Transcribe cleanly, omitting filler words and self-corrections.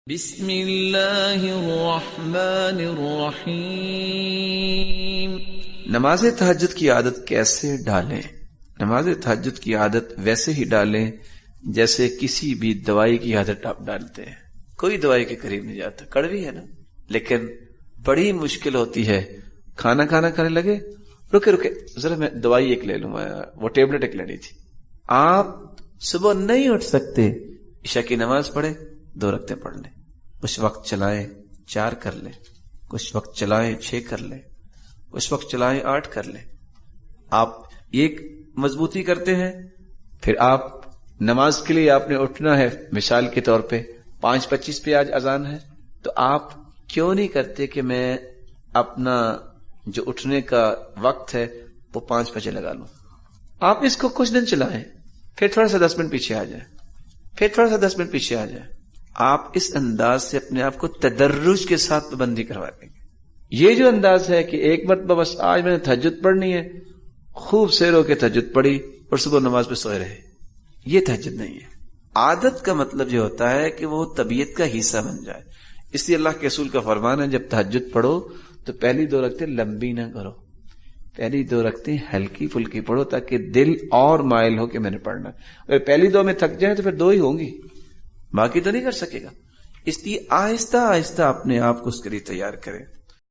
بسم اللہ الرحمن الرحیم۔ نماز تہجد کی عادت کیسے ڈالیں؟ نماز تہجد کی عادت ویسے ہی ڈالیں جیسے کسی بھی دوائی کی عادت آپ ڈالتے ہیں۔ کوئی دوائی کے قریب نہیں جاتا، کڑوی ہے نا، لیکن بڑی مشکل ہوتی ہے۔ کھانا کھانے لگے، رکے ذرا میں دوائی ایک لے لوں، وہ ٹیبلٹ ایک لینی تھی۔ آپ صبح نہیں اٹھ سکتے، عشاء کی نماز پڑھے، 2 رکعتیں پڑھ لیں، کچھ وقت چلائیں 4 کر لیں، کچھ وقت چلائیں 6 کر لیں، کچھ وقت چلائیں 8 کر لیں۔ آپ ایک مضبوطی کرتے ہیں، پھر آپ نماز کے لیے آپ نے اٹھنا ہے، مثال کے طور پہ 5:25 پہ آج اذان ہے، تو آپ کیوں نہیں کرتے کہ میں اپنا جو اٹھنے کا وقت ہے وہ 5 بجے لگا لوں۔ آپ اس کو کچھ دن چلائیں، پھر تھوڑا سا 10 منٹ پیچھے آ جائیں، پھر تھوڑا سا 10 منٹ پیچھے آ جائیں۔ آپ اس انداز سے اپنے آپ کو تدرج کے ساتھ پابندی کروا دیں گے۔ یہ جو انداز ہے کہ ایک مرتبہ بس آج میں نے تہجد پڑھنی ہے، خوب سیر ہو کے تہجد پڑھی اور صبح نماز پہ سوئے رہے، یہ تہجد نہیں ہے۔ عادت کا مطلب یہ ہوتا ہے کہ وہ طبیعت کا حصہ بن جائے۔ اس لیے اللہ کے رسول کا فرمان ہے جب تہجد پڑھو تو پہلی 2 رکعتیں لمبی نہ کرو، پہلی 2 رکعتیں ہلکی پھلکی پڑھو تاکہ دل اور مائل ہو کہ میں نے پڑھنا۔ اگر پہلی 2 میں تھک جائے تو پھر 2 ہی ہوں گی، باقی تو نہیں کر سکے گا۔ اس لیے آہستہ آہستہ اپنے آپ کو اس کے لیے تیار کریں۔